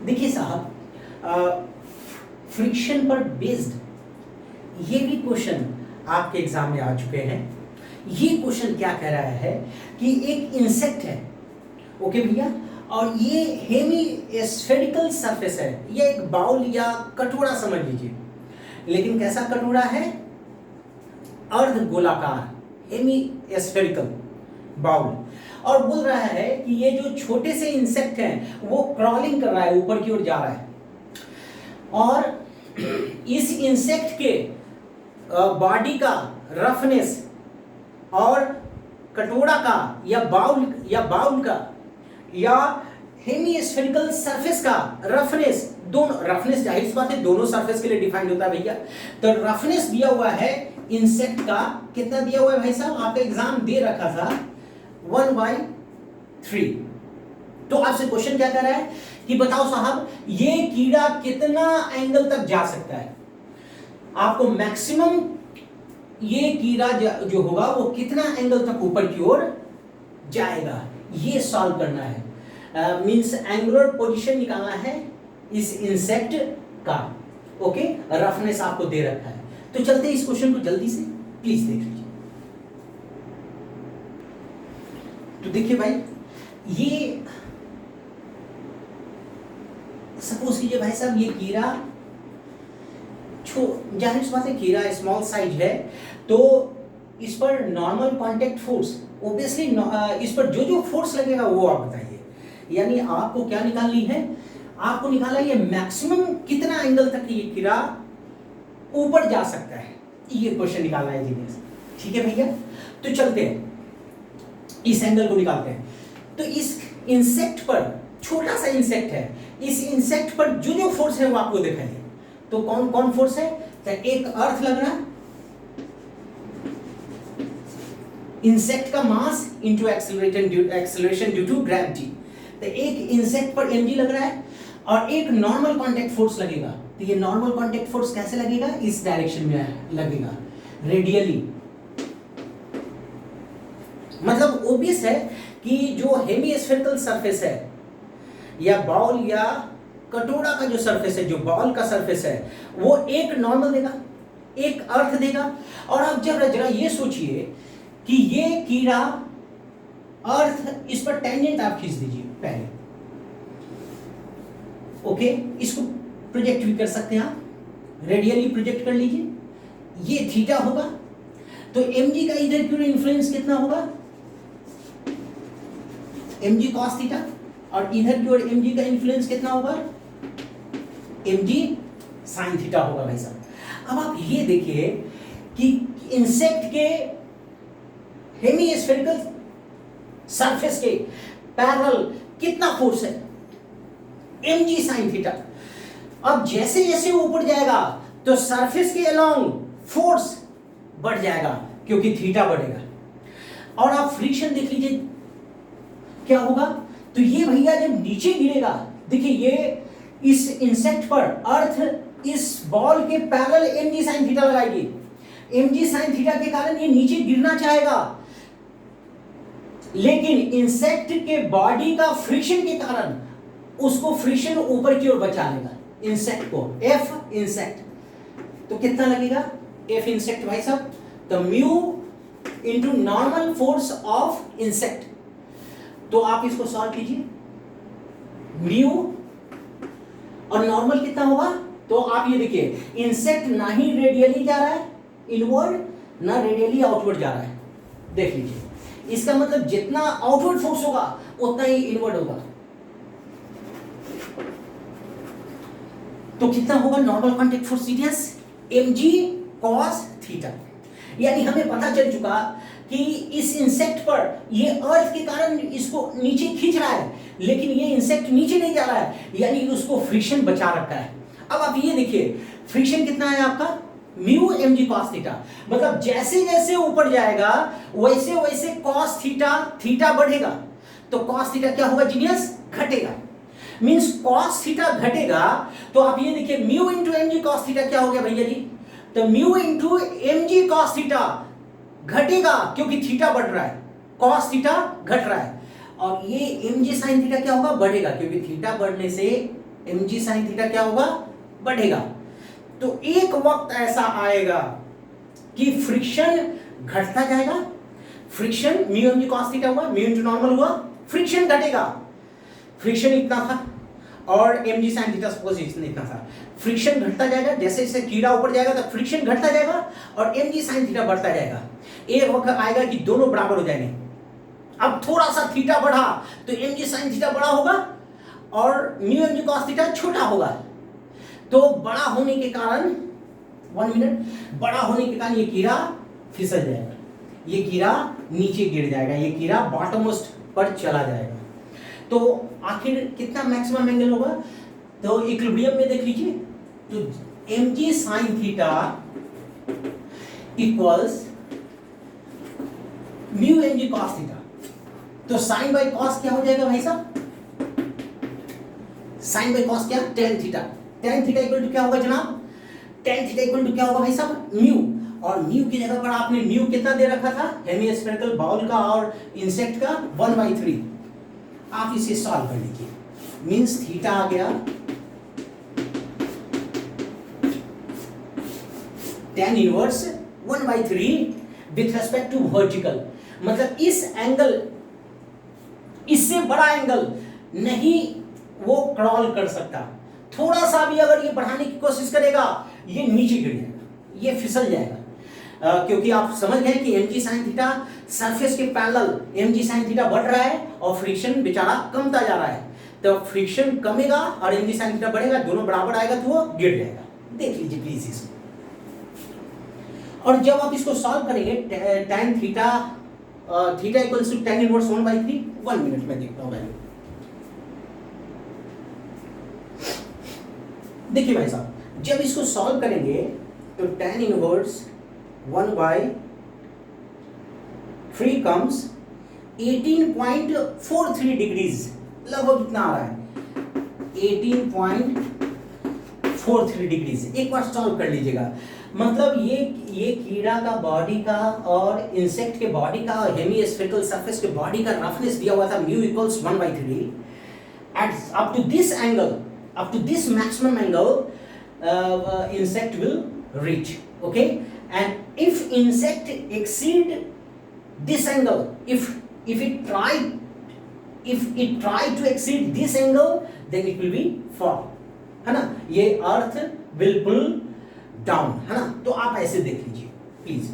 देखिए साहब, फ्रिक्शन पर बेस्ड ये भी क्वेश्चन आपके एग्जाम में आ चुके हैं। ये क्वेश्चन क्या कह रहा है कि एक इंसेक्ट है, ओके भैया, और ये हेमी स्फेरिकल सरफेस है, ये एक बाउल या कटोरा समझ लीजिए, लेकिन कैसा कटोरा है? अर्ध गोलाकार, हेमी स्फेरिकल बाउल। और बोल रहा है कि ये जो छोटे से इंसेक्ट हैं वो क्रॉलिंग कर रहा है, ऊपर की ओर जा रहा है, और इस इंसेक्ट के बॉडी का रफनेस और कटोरा का या बाउल का या हेमीस्फेरिकल सरफेस का रफनेस, दोनों रफनेस जाहिर सी बात है दोनों सरफेस के लिए डिफाइंड होता है भैया। तो रफनेस दिया हुआ है इंसेक्ट का, कितना दिया हुआ है भाई साहब? आपका एग्जाम दे रखा था 1/3। तो आपसे क्वेश्चन क्या कर रहा है कि बताओ साहब ये कीड़ा कितना एंगल तक जा सकता है? आपको मैक्सिमम ये कीड़ा जो होगा वो कितना एंगल तक ऊपर की ओर जाएगा, ये सॉल्व करना है। मींस एंगुलर पोजीशन निकालना है इस इंसेक्ट का। ओके, रफनेस आपको दे रखा है। तो चलते हैं इस क्वेश्चन को जल्दी से, प्लीज देख लीजिए। तो देखिए भाई, ये सपोज कीजिए भाई साहब ये कीड़ा, जाहिर सी बात है कीड़ा स्मॉल साइज है, तो इस पर नॉर्मल कांटेक्ट फोर्स ओब्वियसली इस पर जो जो फोर्स लगेगा वो आप बताइए। यानी आपको क्या निकालनी है? आपको निकालना है ये मैक्सिमम कितना एंगल तक ये कीड़ा ऊपर जा सकता है, ये क्वेश्चन निकालना है जीनियस। ठीक है भैया, तो चलते हैं इस एंगल को निकालते हैं। तो इस इंसेक्ट पर, छोटा सा इंसेक्ट है, इस इंसेक्ट पर जो जो फोर्स है वो आपको दिखाइए। तो कौन कौन फोर्स है? तो एक अर्थ लग रहा है, इंसेक्ट का mass into acceleration due to gravity. तो एक इंसेक्ट पर mg लग रहा है और एक नॉर्मल कांटेक्ट फोर्स लगेगा। तो ये नॉर्मल कांटेक्ट फोर्स कैसे लगेगा? इस डायरेक्शन में लगेगा, रेडियली। मतलब ओबियस है कि जो हेमीस्फेरिकल सरफेस है या बाउल या कटोरा का जो सरफेस है, जो बॉल का सरफेस है, वो एक नॉर्मल देगा, एक अर्थ देगा। और अब जरा ये सोचिए कि ये कीड़ा अर्थ, इस पर टेंजेंट आप खींच दीजिए पहले। ओके, इसको प्रोजेक्ट भी कर सकते हैं आप, रेडियली प्रोजेक्ट कर लीजिए, ये थीटा होगा। तो mg का इधर की ओर इन्फ्लुएंस कितना होगा? mg cos थीटा, और इधर की ओर mg का इन्फ्लुएंस कितना होगा? mg sin थीटा होगा भाई साहब। अब आप ये देखिए कि इंसेक्ट के हेमीस्फेरिकल सरफेस के पैरेलल कितना फोर्स है? mg sin theta. अब जैसे जैसे ऊपर जाएगा तो सरफेस के अलोंग फोर्स बढ़ जाएगा क्योंकि थीटा बढ़ेगा। और आप फ्रिक्शन देख लीजिए क्या होगा। तो ये भैया जब नीचे गिरेगा, देखिए ये इस इंसेक्ट पर अर्थ इस बॉल के पैरेलल mg sin थीटा लगाएगी। mg sin थीटा के कारण ये नीचे गिरना चाहेगा, लेकिन इंसेक्ट के बॉडी का फ्रिक्शन के कारण उसको फ्रिक्शन ऊपर की ओर बचा लेगा इंसेक्ट को, F इंसेक्ट। तो कितना लगेगा F इंसेक्ट भाई साहब? तो mu into normal force of insect. तो आप इसको सॉल्व कीजिए, म्यू और नॉर्मल कितना होगा? तो आप ये देखिए, इंसेक्ट ना ही रेडियली जा रहा है इनवर्ड, ना रेडियली आउटवर्ड जा रहा है। देख लीजिए, इसका मतलब जितना आउटवर्ड फोर्स होगा उतना ही इनवर्ड होगा। तो कितना होगा normal contact force serious? mg cos theta. यानी हमें पता चल चुका कि इस इंसेक्ट पर ये अर्थ के कारण इसको नीचे खींच रहा है, लेकिन ये इंसेक्ट नीचे नहीं जा रहा है, यानी उसको फ्रिक्शन बचा रखा है। अब आप ये देखिए, फ्रिक्शन कितना है आपका? Mu mg cos theta. मतलब जैसे जैसे ऊपर जाएगा वैसे वैसे cos थीटा बढ़ेगा। तो cos थीटा क्या होगा जीनियस? घटेगा। मींस cos थीटा घटेगा। तो आप ये देखिए, mu into mg cos theta क्या हो गया भैया जी? तो mu into mg cos theta घटेगा क्योंकि थीटा बढ़ रहा है, cos थीटा घट रहा है। और ये mg sin थीटा क्या होगा? बढ़ेगा, क्योंकि थीटा बढ़ने से mg sin थीटा क्या होगा, बढ़ेगा। तो एक वक्त ऐसा आएगा कि फ्रिक्शन घटता जाएगा, friction mu mg cos theta हुआ, म्यू इनटू नॉर्मल हुआ, फ्रिक्शन घटेगा, फ्रिक्शन इतना था और mg sin थीटा सपोज इतना था, फ्रिक्शन घटता जाएगा, जैसे जैसे कीड़ा ऊपर जाएगा तो फ्रिक्शन घटता जाएगा और mg sin थीटा बढ़ता जाएगा। एक वक्त आएगा कि दोनों बराबर हो जाएंगे। अब थोड़ा सा थीटा बढ़ा तो mg sin थीटा बड़ा होगा और म्यू mg cos थीटा छोटा होगा। तो बड़ा होने के कारण, 1 मिनट, बड़ा होने के कारण ये कीड़ा फिसल जाएगा, ये कीड़ा नीचे गिर जाएगा, ये कीड़ा बॉटमोस्ट पर चला जाएगा। तो आखिर कितना मैक्सिमम एंगल होगा, तो इक्विलिब्रियम में देख लीजिए, तो mg sin theta equals mu mg cos theta. तो साइन बाई कॉस क्या हो जाएगा भाई साहब, साइन बाई कॉस क्या, tan theta. Tan theta equal to क्या होगा जनाब, टेन थीटा इक्वल टू क्या होगा भाई साहब, म्यू। और म्यू की जगह पर आपने म्यू कितना दे रखा था, हेमिस्फेरिकल बाउल का और इंसेक्ट का 1/3। आप इसे सॉल्व कर लीजिए, मींस थीटा आ गया tan inverse 1/3 with respect to vertical. मतलब इस एंगल, इससे बड़ा एंगल नहीं वो क्रॉल कर सकता। थोड़ा सा भी अगर ये बढ़ाने की कोशिश करेगा ये नीचे गिर जाएगा, ये फिसल जाएगा। क्योंकि आप समझ गए कि mg sin थीटा सरफेस के पैरेलल mg sin थीटा बढ़ रहा है और फ्रिक्शन बेचारा कमता जा रहा है। तो फ्रिक्शन कमेगा और mg sin थीटा बढ़ेगा, दोनों बराबर आएगा तो वो गिर जाएगा। देख लीजिए प्लीज इसको। और जब आप इसको सॉल्व करेंगे tan theta theta equals to tan inverse 1/3, 1 minute में देखता हूं वैल्यू। देखिए भाई साहब, जब इसको सॉल्व करेंगे तो tan इनवर्स 1/3 कम्स 18.43 डिग्रीज, लगभग कितना आ रहा है 18.43 डिग्रीज। एक बार सॉल्व कर लीजिएगा। मतलब ये कीड़ा का बॉडी का और इंसेक्ट के बॉडी का और हेमिस्फेरिकल सरफेस के बॉडी का रफनेस दिया हुआ था mu equals 1/3 at up to this angle, up to this maximum angle insect will reach, okay? And if insect exceed this angle, if it try to exceed this angle, then it will be fall, है ना। ये अर्थ will pull down, है ना। तो आप ऐसे देख लीजिए प्लीज।